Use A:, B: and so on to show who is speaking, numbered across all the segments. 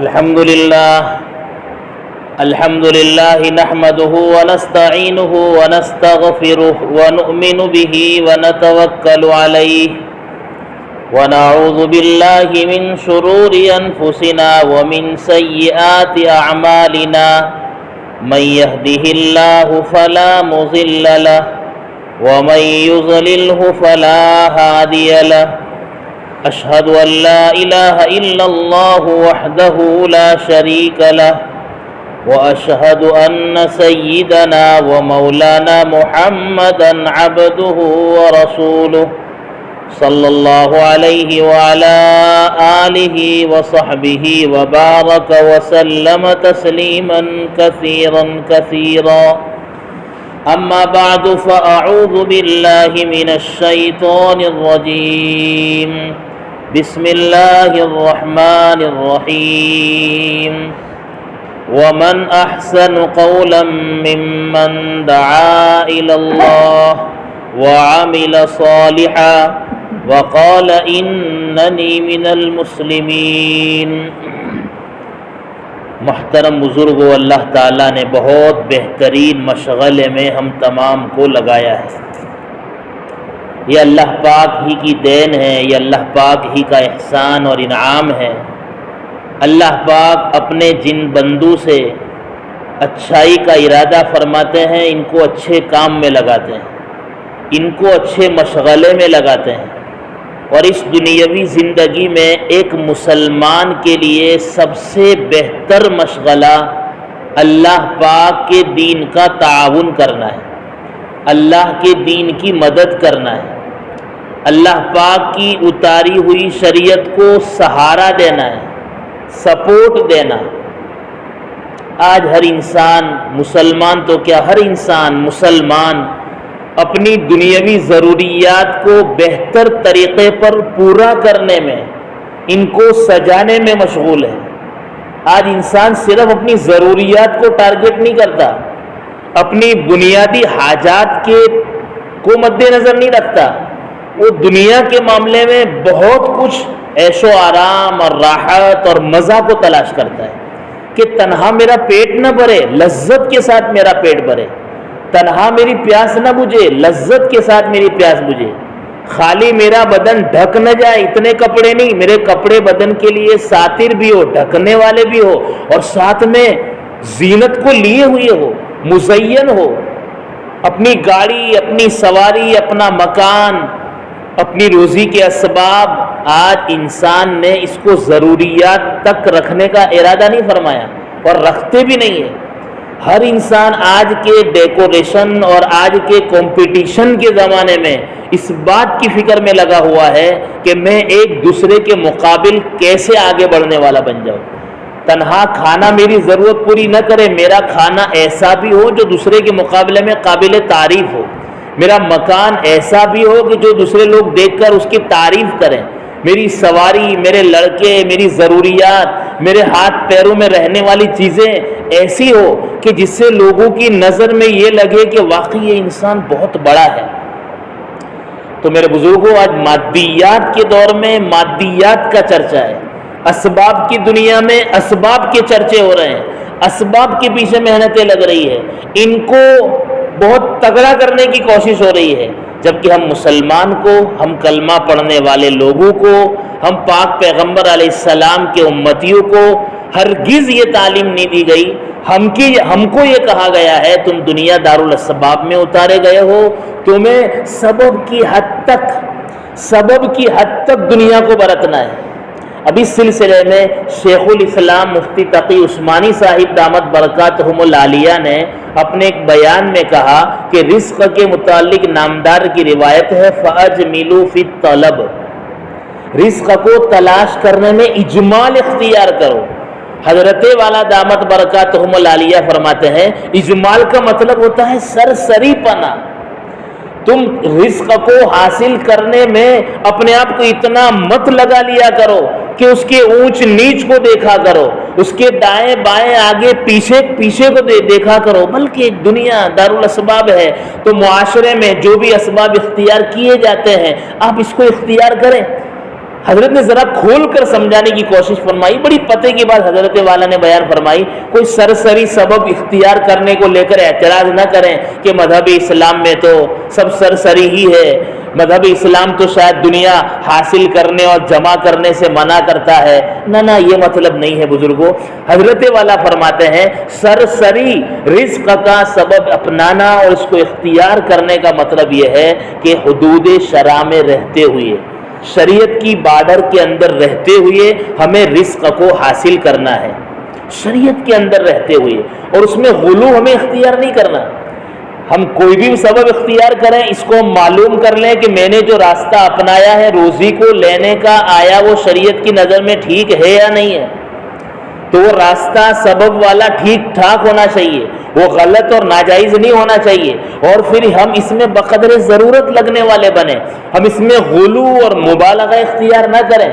A: الحمد لله نحمده ونستعينه ونستغفره ونؤمن به ونتوكل عليه ونعوذ بالله من شرور أنفسنا ومن سيئات أعمالنا من يهده الله فلا مضل له ومن يضلله فلا هادي له أشهد أن لا إله إلا الله وحده لا شريك له وأشهد أن سيدنا ومولانا محمدا عبده ورسوله صلى الله عليه وعلى آله وصحبه وبارك وسلم تسليما كثيرا كثيرا أما بعد فأعوذ بالله من الشيطان الرجيم بسم الله الرحمن الرحيم ومن أحسن قولا ممن دعا إلى الله وعمل صالحا وقال إنني من المسلمين۔ محترم بزرگوں، اللہ تعالیٰ نے بہت بہترین مشغلے میں ہم تمام کو لگایا ہے۔ یہ اللہ پاک ہی کی دین ہے، یہ اللہ پاک ہی کا احسان اور انعام ہے۔ اللہ پاک اپنے جن بندوں سے اچھائی کا ارادہ فرماتے ہیں، ان کو اچھے کام میں لگاتے ہیں، ان کو اچھے مشغلے میں لگاتے ہیں، اور اس دنیاوی زندگی میں ایک مسلمان کے لیے سب سے بہتر مشغلہ اللہ پاک کے دین کا تعاون کرنا ہے، اللہ کے دین کی مدد کرنا ہے، اللہ پاک کی اتاری ہوئی شریعت کو سہارا دینا ہے، سپورٹ دینا۔ آج ہر انسان، مسلمان تو کیا ہر انسان مسلمان اپنی دنیاوی ضروریات کو بہتر طریقے پر پورا کرنے میں، ان کو سجانے میں مشغول ہے۔ آج انسان صرف اپنی ضروریات کو ٹارگٹ نہیں کرتا، اپنی بنیادی حاجات کو مد نظر نہیں رکھتا، وہ دنیا کے معاملے میں بہت کچھ عیش و آرام اور راحت اور مزہ کو تلاش کرتا ہے کہ تنہا میرا پیٹ نہ بھرے، لذت کے ساتھ میرا پیٹ بھرے، تنہا میری پیاس نہ بجھے، لذت کے ساتھ میری پیاس بجھے، خالی میرا بدن ڈھک نہ جائے، اتنے کپڑے نہیں، میرے کپڑے بدن کے لیے ساتر بھی ہو، ڈھکنے والے بھی ہو، اور ساتھ میں زینت کو لیے ہوئے ہو، مزین ہو، اپنی گاڑی، اپنی سواری، اپنا مکان، اپنی روزی کے اسباب۔ آج انسان نے اس کو ضروریات تک رکھنے کا ارادہ نہیں فرمایا، اور رکھتے بھی نہیں ہے۔ ہر انسان آج کے ڈیکوریشن اور آج کے کمپٹیشن کے زمانے میں اس بات کی فکر میں لگا ہوا ہے کہ میں ایک دوسرے کے مقابل کیسے آگے بڑھنے والا بن جاؤں۔ تنہا کھانا میری ضرورت پوری نہ کرے، میرا کھانا ایسا بھی ہو جو دوسرے کے مقابلے میں قابل تعریف ہو، میرا مکان ایسا بھی ہو کہ جو دوسرے لوگ دیکھ کر اس کی تعریف کریں، میری سواری، میرے لڑکے، میری ضروریات، میرے ہاتھ پیروں میں رہنے والی چیزیں ایسی ہو کہ جس سے لوگوں کی نظر میں یہ لگے کہ واقعی یہ انسان بہت بڑا ہے۔ تو میرے بزرگوں، آج مادیات کے دور میں مادیات کا چرچا ہے، اسباب کی دنیا میں اسباب کے چرچے ہو رہے ہیں، اسباب کے پیچھے محنتیں لگ رہی ہے، ان کو بہت تگڑا کرنے کی کوشش ہو رہی ہے، جبکہ ہم مسلمان کو، ہم کلمہ پڑھنے والے لوگوں کو، ہم پاک پیغمبر علیہ السلام کے امتیوں کو ہرگز یہ تعلیم نہیں دی گئی۔ ہم کو یہ کہا گیا ہے تم دنیا دارالاسباب میں اتارے گئے ہو، تمہیں سبب کی حد تک دنیا کو برتنا ہے۔ اب اس سلسلے میں شیخ الاسلام مفتی تقی عثمانی صاحب دامت برکاتہم العالیہ نے اپنے ایک بیان میں کہا کہ رزق کے متعلق نامدار کی روایت ہے فَأَجْمِلُوا فِي الطَّلَبِ، رزق کو تلاش کرنے میں اجمال اختیار کرو۔ حضرت والا دامت برکاتہم العالیہ فرماتے ہیں اجمال کا مطلب ہوتا ہے سرسری پنا۔ تم رزق کو حاصل کرنے میں اپنے آپ کو اتنا مت لگا لیا کرو کہ اس کے اونچ نیچ کو دیکھا کرو، اس کے دائیں بائیں آگے پیچھے کو دیکھا کرو، بلکہ دنیا دارالاسباب ہے تو معاشرے میں جو بھی اسباب اختیار کیے جاتے ہیں آپ اس کو اختیار کریں۔ حضرت نے ذرا کھول کر سمجھانے کی کوشش فرمائی. بڑی پتے کی بات حضرت والا نے بیان فرمائی. کوئی سرسری سبب اختیار کرنے کو لے کر اعتراض نہ کریں کہ مذہب اسلام میں تو سب سرسری ہی ہے, مذہب اسلام تو شاید دنیا حاصل کرنے اور جمع کرنے سے منع کرتا ہے. نہ یہ مطلب نہیں ہے بزرگوں. حضرت والا فرماتے ہیں سرسری رزق کا سبب اپنانا اور اس کو اختیار کرنے کا مطلب یہ ہے کہ حدود شرع میں رہتے ہوئے, شریعت کی بارڈر کے اندر رہتے ہوئے ہمیں رزق کو حاصل کرنا ہے, شریعت کے اندر رہتے ہوئے, اور اس میں غلو ہمیں اختیار نہیں کرنا. ہم کوئی بھی سبب اختیار کریں, اس کو معلوم کر لیں کہ میں نے جو راستہ اپنایا ہے روزی کو لینے کا, آیا وہ شریعت کی نظر میں ٹھیک ہے یا نہیں ہے. تو وہ راستہ سبب والا ٹھیک ٹھاک ہونا چاہیے, وہ غلط اور ناجائز نہیں ہونا چاہیے. اور پھر ہم اس میں بقدر ضرورت لگنے والے بنیں, ہم اس میں غلو اور مبالغہ اختیار نہ کریں.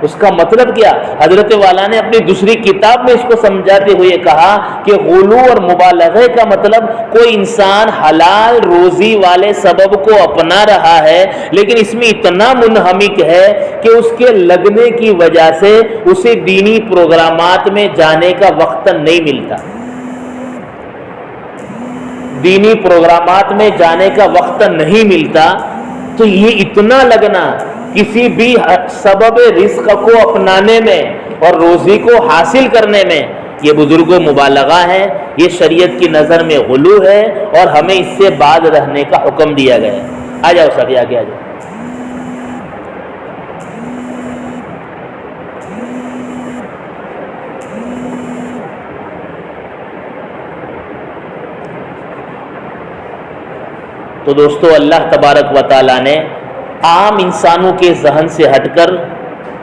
A: اس کا مطلب کیا؟ حضرت والا نے اپنی دوسری کتاب میں اس کو سمجھاتے ہوئے کہا کہ غلو اور مبالغے کا مطلب کوئی انسان حلال روزی والے سبب کو اپنا رہا ہے لیکن اس میں اتنا منہمک ہے کہ اس کے لگنے کی وجہ سے اسے دینی پروگرامات میں جانے کا وقت نہیں ملتا, دینی پروگرامات میں جانے کا وقت نہیں ملتا. تو یہ اتنا لگنا کسی بھی سبب رزق کو اپنانے میں اور روزی کو حاصل کرنے میں, یہ بزرگوں مبالغہ ہے, یہ شریعت کی نظر میں غلو ہے اور ہمیں اس سے باز رہنے کا حکم دیا گیا ہے. آ جاؤ سب آگے آ جاؤ. تو دوستو اللہ تبارک و تعالیٰ نے عام انسانوں کے ذہن سے ہٹ کر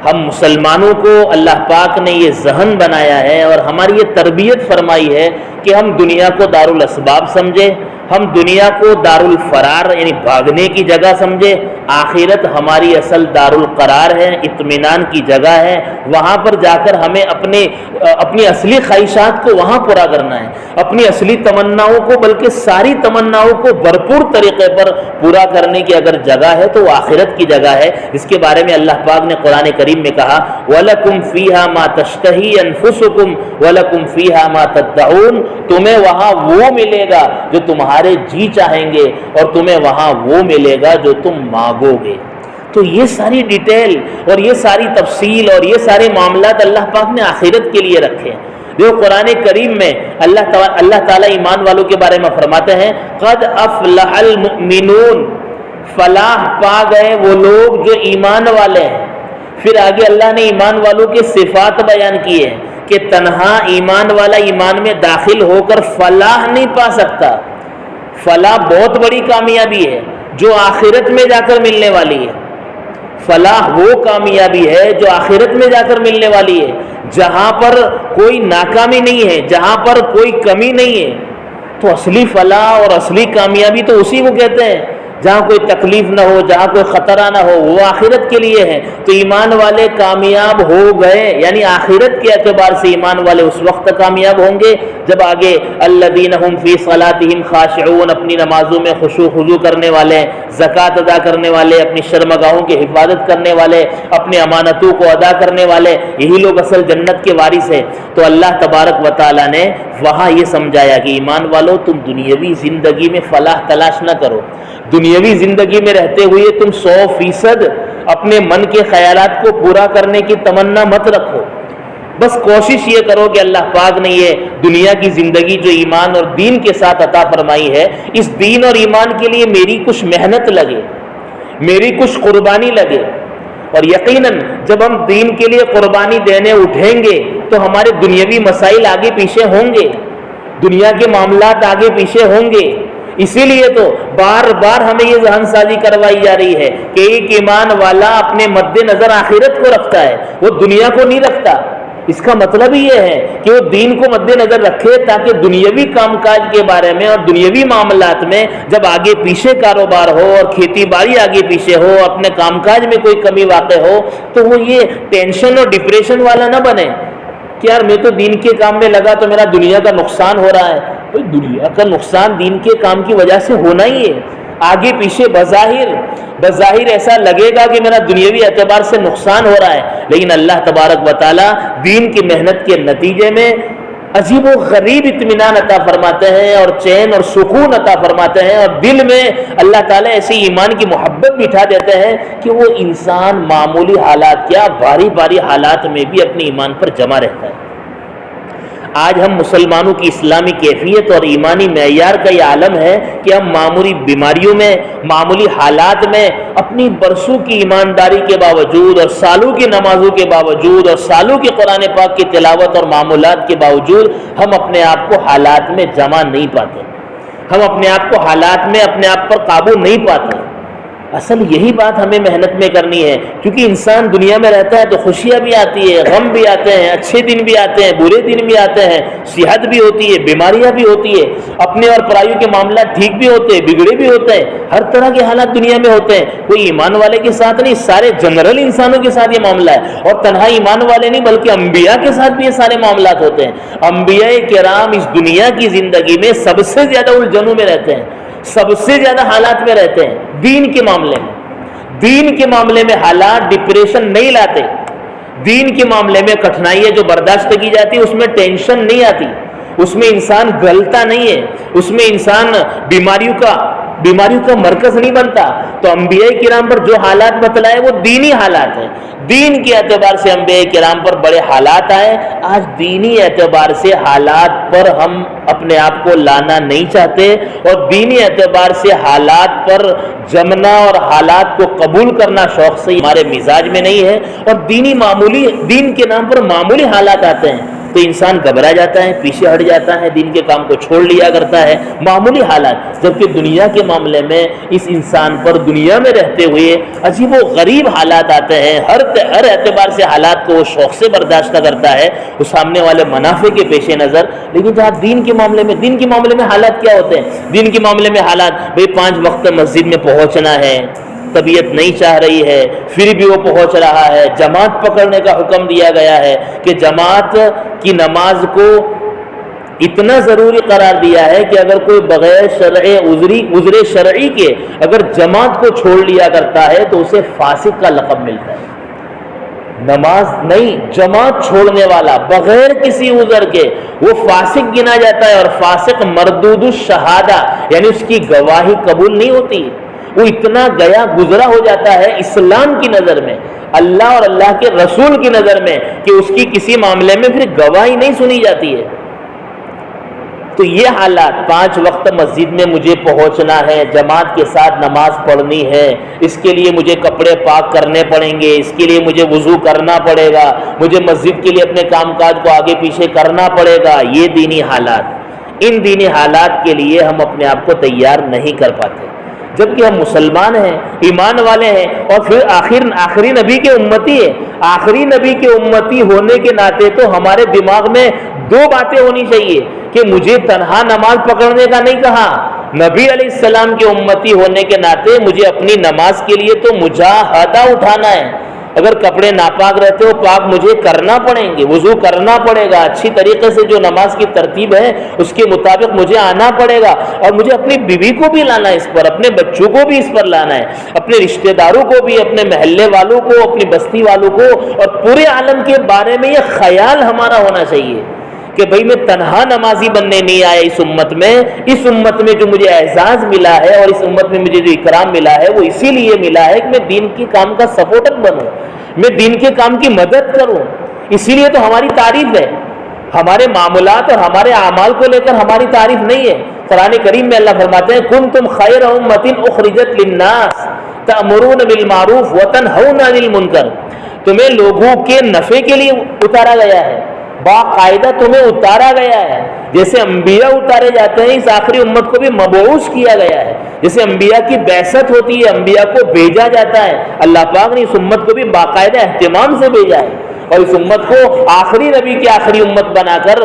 A: ہم مسلمانوں کو اللہ پاک نے یہ ذہن بنایا ہے اور ہماری یہ تربیت فرمائی ہے کہ ہم دنیا کو دارالاسباب سمجھے, ہم دنیا کو دارالفرار یعنی بھاگنے کی جگہ سمجھے. آخرت ہماری اصل دارالقرار ہے, اطمینان کی جگہ ہے. وہاں پر جا کر ہمیں اپنی اصلی خواہشات کو وہاں پورا کرنا ہے, اپنی اصلی تمناؤں کو بلکہ ساری تمناؤں کو بھرپور طریقے پر پورا کرنے کی اگر جگہ ہے تو وہ آخرت کی جگہ ہے. اس کے بارے میں اللہ پاک نے قرآن کریم میں کہا وَلَكُمْ فِيهَا مَا تَشْتَهِي أَنفُسُكُمْ وَلَكُمْ فِيهَا مَا تَدَّعُونَ. تمہیں وہاں وہ ملے گا جو تمہارے جی چاہیں گے اور تمہیں وہاں وہ ملے گا جو تم مانگو گے. تو یہ ساری ڈیٹیل اور یہ ساری تفصیل اور یہ سارے معاملات اللہ پاک نے آخرت کے لیے رکھے ہیں. جو قرآن کریم میں اللہ تعالیٰ ایمان والوں کے بارے میں فرماتے ہیں قد افلح المؤمنون, فلاح پا گئے وہ لوگ جو ایمان والے ہیں. پھر آگے اللہ نے ایمان والوں کے صفات بیان کیے ہیں کہ تنہا ایمان والا ایمان میں داخل ہو کر فلاح نہیں پا سکتا. فلاح بہت بڑی کامیابی ہے جو آخرت میں جا کر ملنے والی ہے. فلاح وہ کامیابی ہے جو آخرت میں جا کر ملنے والی ہے, جہاں پر کوئی ناکامی نہیں ہے, جہاں پر کوئی کمی نہیں ہے. تو اصلی فلاح اور اصلی کامیابی تو اسی کو کہتے ہیں جہاں کوئی تکلیف نہ ہو, جہاں کوئی خطرہ نہ ہو, وہ آخرت کے لیے ہے. تو ایمان والے کامیاب ہو گئے, یعنی آخرت کے اعتبار سے ایمان والے اس وقت کامیاب ہوں گے جب آگے الذین هم فی صلاتہم خاشعون, اپنی نمازوں میں خشوع خضوع کرنے والے, زکوٰۃ ادا کرنے والے, اپنی شرمگاہوں کی حفاظت کرنے والے, اپنے امانتوں کو ادا کرنے والے, یہی لوگ اصل جنت کے وارث ہیں. تو اللہ تبارک و تعالیٰ نے وہاں یہ سمجھایا کہ ایمان والو تم دنیاوی زندگی میں فلاح تلاش نہ کرو, دنیاوی زندگی میں رہتے ہوئے تم 100% اپنے من کے خیالات کو پورا کرنے کی تمنا مت رکھو. بس کوشش یہ کرو کہ اللہ پاک نے یہ دنیا کی زندگی جو ایمان اور دین کے ساتھ عطا فرمائی ہے, اس دین اور ایمان کے لیے میری کچھ محنت لگے, میری کچھ قربانی لگے. اور یقیناً جب ہم دین کے لیے قربانی دینے اٹھیں گے تو ہمارے دنیاوی مسائل آگے پیچھے ہوں گے, دنیا کے معاملات آگے پیچھے ہوں گے. اسی لیے تو بار بار ہمیں یہ ذہن سازی کروائی جا رہی ہے کہ ایک ایمان والا اپنے مد نظر آخرت کو رکھتا ہے, وہ دنیا کو نہیں رکھتا. اس کا مطلب یہ ہے کہ وہ دین کو مد نظر رکھے تاکہ دنیاوی کام کاج کے بارے میں اور دنیاوی معاملات میں جب آگے پیچھے کاروبار ہو اور کھیتی باڑی آگے پیچھے ہو, اپنے کام کاج میں کوئی کمی واقع ہو, تو وہ یہ ٹینشن اور ڈپریشن والا نہ بنے کہ یار میں تو دین کے کام میں لگا تو میرا دنیا کا نقصان ہو رہا ہے. دنیا کا نقصان دین کے کام کی وجہ سے ہونا ہی ہے. آگے پیچھے بظاہر ایسا لگے گا کہ میرا دنیاوی اعتبار سے نقصان ہو رہا ہے، لیکن اللہ تبارک و تعالیٰ دین کی محنت کے نتیجے میں عجیب و غریب اطمینان عطا فرماتے ہیں اور چین اور سکون عطا فرماتے ہیں، اور دل میں اللہ تعالیٰ ایسی ایمان کی محبت بٹھا دیتے ہیں کہ وہ انسان معمولی حالات کیا بھاری بھاری حالات میں بھی اپنے ایمان پر جمع رہتا ہے۔ آج ہم مسلمانوں کی اسلامی کیفیت اور ایمانی معیار کا یہ عالم ہے کہ ہم معمولی بیماریوں میں، معمولی حالات میں اپنی برسوں کی ایمانداری کے باوجود اور سالوں کی نمازوں کے باوجود اور سالوں کی قرآن پاک کی تلاوت اور معمولات کے باوجود ہم اپنے آپ کو حالات میں جمع نہیں پاتے، ہم اپنے آپ کو حالات میں اپنے آپ پر قابو نہیں پاتے۔ اصل یہی بات ہمیں محنت میں کرنی ہے، کیونکہ انسان دنیا میں رہتا ہے تو خوشیاں بھی آتی ہے، غم بھی آتے ہیں، اچھے دن بھی آتے ہیں، برے دن بھی آتے ہیں، صحت بھی ہوتی ہے، بیماریاں بھی ہوتی ہے، اپنے اور پرائیوں کے معاملات ٹھیک بھی ہوتے ہیں، بگڑے بھی ہوتے ہیں، ہر طرح کے حالات دنیا میں ہوتے ہیں۔ کوئی ایمان والے کے ساتھ نہیں، سارے جنرل انسانوں کے ساتھ یہ معاملہ ہے، اور تنہا ایمان والے نہیں بلکہ انبیاء کے ساتھ بھی یہ سارے معاملات ہوتے ہیں۔ انبیاء کرام اس دنیا کی زندگی میں سب سے زیادہ الجھنوں میں رہتے ہیں، سب سے زیادہ حالات میں رہتے ہیں۔ دین کے معاملے میں حالات ڈپریشن نہیں لاتے، دین کے معاملے میں کٹھنائیاں جو برداشت کی جاتی ہے اس میں ٹینشن نہیں آتی، اس میں انسان گلتا نہیں ہے، اس میں انسان بیماریوں کا مرکز نہیں بنتا۔ تو انبیاء کرام پر جو حالات بتلائے وہ دینی حالات ہیں، دین کے اعتبار سے انبیاء کرام پر بڑے حالات آئے۔ آج دینی اعتبار سے حالات پر ہم اپنے آپ کو لانا نہیں چاہتے، اور دینی اعتبار سے حالات پر جمنا اور حالات کو قبول کرنا شوق سے ہمارے مزاج میں نہیں ہے، اور دین کے نام پر معمولی حالات آتے ہیں تو انسان گھبرا جاتا ہے، پیچھے ہٹ جاتا ہے، دین کے کام کو چھوڑ لیا کرتا ہے، معمولی حالات۔ جبکہ دنیا کے معاملے میں اس انسان پر دنیا میں رہتے ہوئے عجیب و غریب حالات آتے ہیں، ہر اعتبار سے حالات کو وہ شوق سے برداشت کرتا ہے، وہ سامنے والے منافع کے پیش نظر۔ لیکن جہاں دین کے معاملے میں حالات کیا ہوتے ہیں؟ دین کے معاملے میں حالات 5 وقت مسجد میں پہنچنا ہے، طبیعت نہیں چاہ رہی ہے پھر بھی وہ پہنچ رہا ہے، جماعت پکڑنے کا حکم دیا گیا ہے کہ جماعت کی نماز کو اتنا ضروری قرار دیا ہے کہ اگر کوئی بغیر عذر شرعی کے اگر جماعت کو چھوڑ لیا کرتا ہے تو اسے فاسق کا لقب ملتا ہے۔ نماز نہیں، جماعت چھوڑنے والا بغیر کسی عذر کے وہ فاسق گنا جاتا ہے، اور فاسق مردود الشہادہ یعنی اس کی گواہی قبول نہیں ہوتی، وہ اتنا گیا گزرا ہو جاتا ہے اسلام کی نظر میں، اللہ اور اللہ کے رسول کی نظر میں، کہ اس کی کسی معاملے میں پھر گواہی نہیں سنی جاتی ہے۔ تو یہ حالات 5 وقت مسجد میں مجھے پہنچنا ہے، جماعت کے ساتھ نماز پڑھنی ہے، اس کے لیے مجھے کپڑے پاک کرنے پڑیں گے، اس کے لیے مجھے وضو کرنا پڑے گا، مجھے مسجد کے لیے اپنے کام کاج کو آگے پیچھے کرنا پڑے گا، یہ دینی حالات، ان دینی حالات کے لیے ہم اپنے آپ کو تیار نہیں کر پاتے، جبکہ ہم مسلمان ہیں، ایمان والے ہیں، اور پھر آخری نبی کے امتی ہیں۔ آخری نبی کے امتی ہونے کے ناطے تو ہمارے دماغ میں 2 باتیں ہونی چاہیے کہ مجھے تنہا نماز پکڑنے کا نہیں کہا، نبی علیہ السلام کے امتی ہونے کے ناطے مجھے اپنی نماز کے لیے تو مجاہدہ اٹھانا ہے، اگر کپڑے ناپاک رہتے ہو پاک مجھے کرنا پڑیں گے، وضو کرنا پڑے گا، اچھی طریقے سے جو نماز کی ترتیب ہے اس کے مطابق مجھے آنا پڑے گا، اور مجھے اپنی بیوی کو بھی لانا ہے اس پر، اپنے بچوں کو بھی اس پر لانا ہے، اپنے رشتہ داروں کو بھی، اپنے محلے والوں کو، اپنی بستی والوں کو، اور پورے عالم کے بارے میں یہ خیال ہمارا ہونا چاہیے کہ بھئی میں تنہا نمازی بننے نہیں آیا اس امت میں جو مجھے اعزاز ملا ہے اور اس امت میں مجھے جو اکرام ملا ہے وہ اسی لیے ملا ہے کہ میں دین کے کام کا سپورٹر بنوں، میں دین کے کام کی مدد کروں، اسی لیے تو ہماری تعریف ہے، ہمارے معاملات اور ہمارے اعمال کو لے کر ہماری تعریف نہیں ہے۔ قرآن کریم میں اللہ فرماتے ہیں کنتم خیر امۃ اخرجت للناس تأمرون بالمعروف وتنہون عن المنکر، تمہیں لوگوں کے نفع کے لیے اتارا گیا ہے، باقاعدہ تمہیں اتارا گیا ہے، جیسے انبیاء اتارے جاتے ہیں اس آخری امت کو بھی مبعوث کیا گیا ہے، جیسے انبیاء کی بعثت ہوتی ہے، انبیاء کو بھیجا جاتا ہے، اللہ پاک نے اس امت کو بھی باقاعدہ اہتمام سے بھیجا ہے، اور اس امت کو آخری نبی کی آخری امت بنا کر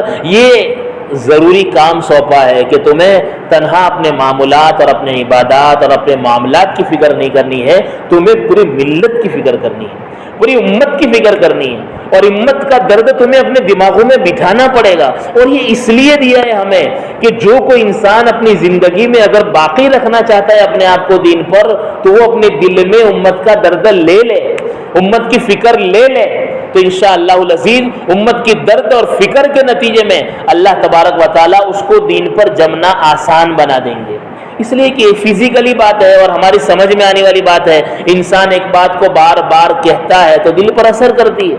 A: ضروری کام سونپا ہے کہ تمہیں تنہا اپنے معمولات اور اپنے عبادات اور اپنے معاملات کی فکر نہیں کرنی ہے، تمہیں پوری ملت کی فکر کرنی ہے، پوری امت کی فکر کرنی ہے، اور امت کا درد تمہیں اپنے دماغوں میں بٹھانا پڑے گا۔ اور یہ اس لیے دیا ہے ہمیں کہ جو کوئی انسان اپنی زندگی میں اگر باقی رکھنا چاہتا ہے اپنے آپ کو دین پر، تو وہ اپنے دل میں امت کا درد لے لے، امت کی فکر لے لے، تو انشاءاللہ العزیز امت کی درد اور فکر کے نتیجے میں اللہ تبارک و تعالیٰ اس کو دین پر جمنا آسان بنا دیں گے۔ اس لیے کہ فزیکلی بات ہے اور ہماری سمجھ میں آنے والی بات ہے، انسان ایک بات کو بار بار کہتا ہے تو دل پر اثر کرتی ہے۔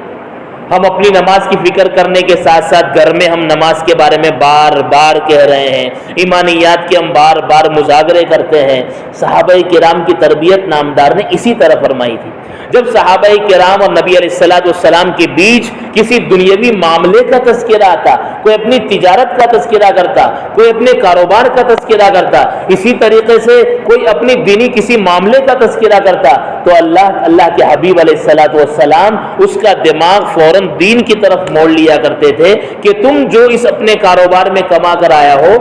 A: ہم اپنی نماز کی فکر کرنے کے ساتھ ساتھ گھر میں ہم نماز کے بارے میں بار بار کہہ رہے ہیں، ایمانیات کے ہم بار بار مذاکرے کرتے ہیں۔ صحابہ کرام کی تربیت نامدار نے اسی طرح فرمائی تھی۔ جب صحابہ کرام اور نبی علیہ السلام کے بیچ کسی دنیاوی معاملے کا تذکرہ آتا، کوئی اپنی تجارت کا تذکرہ کرتا، کوئی اپنے کاروبار کا تذکرہ کرتا، اسی طریقے سے کوئی اپنی دینی کسی معاملے کا تذکرہ کرتا، تو اللہ کے حبیب علیہ السلام اس کا دماغ فوراً دین کی طرف موڑ لیا کرتے تھے کہ تم جو اس اپنے کاروبار میں کما کر آیا ہو،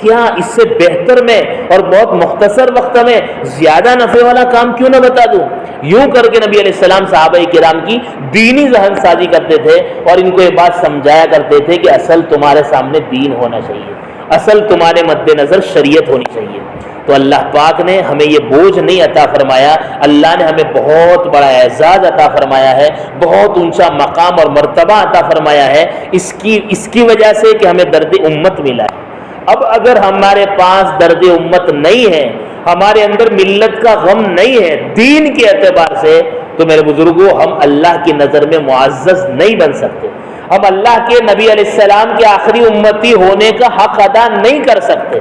A: کیا اس سے بہتر میں اور بہت مختصر وقت میں زیادہ نفع والا کام کیوں نہ بتا دوں؟ یوں کر کے نبی علیہ السلام صحابہ کرام کی دینی ذہن سازی کرتے تھے اور ان کو یہ بات سمجھایا کرتے تھے کہ اصل تمہارے سامنے دین ہونا چاہیے، اصل تمہارے مد نظر شریعت ہونی چاہیے۔ تو اللہ پاک نے ہمیں یہ بوجھ نہیں عطا فرمایا، اللہ نے ہمیں بہت بڑا اعزاز عطا فرمایا ہے، بہت اونچا مقام اور مرتبہ عطا فرمایا ہے، اس کی وجہ سے کہ ہمیں درد امت ملا ہے۔ اب اگر ہمارے پاس درد امت نہیں ہے، ہمارے اندر ملت کا غم نہیں ہے دین کے اعتبار سے، تو میرے بزرگوں ہم اللہ کی نظر میں معزز نہیں بن سکتے، ہم اللہ کے نبی علیہ السلام کے آخری امتی ہونے کا حق ادا نہیں کر سکتے۔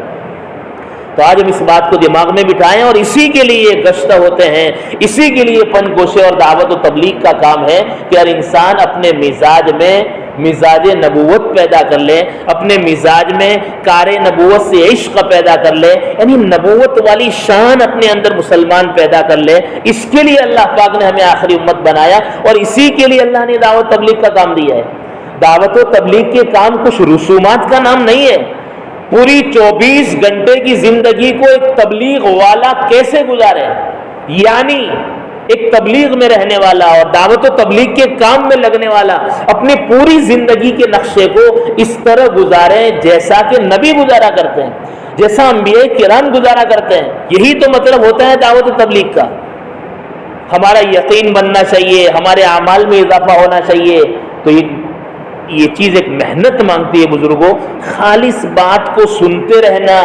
A: تو آج ہم اس بات کو دماغ میں بٹھائیں، اور اسی کے لیے گشتہ ہوتے ہیں، اسی کے لیے پن گوشے اور دعوت و تبلیغ کا کام ہے کہ ہر انسان اپنے مزاج میں مزاج نبوت پیدا کر لے، اپنے مزاج میں کار نبوت سے عشق پیدا کر لے، یعنی نبوت والی شان اپنے اندر مسلمان پیدا کر لے۔ اس کے لیے اللہ پاک نے ہمیں آخری امت بنایا، اور اسی کے لیے اللہ نے دعوت تبلیغ کا کام دیا ہے۔ دعوت و تبلیغ کے کام کچھ رسومات کا نام نہیں ہے۔ پوری 24 گھنٹے کی زندگی کو ایک تبلیغ والا کیسے گزارے، یعنی ایک تبلیغ میں رہنے والا اور دعوت و تبلیغ کے کام میں لگنے والا اپنی پوری زندگی کے نقشے کو اس طرح گزارے جیسا کہ نبی گزارا کرتے ہیں، جیسا انبیاء کرام گزارا کرتے ہیں۔ یہی تو مطلب ہوتا ہے دعوت و تبلیغ کا۔ ہمارا یقین بننا چاہیے، ہمارے اعمال میں اضافہ ہونا چاہیے۔ تو یہ چیز ایک محنت مانگتی ہے بزرگوں، خالص بات کو سنتے رہنا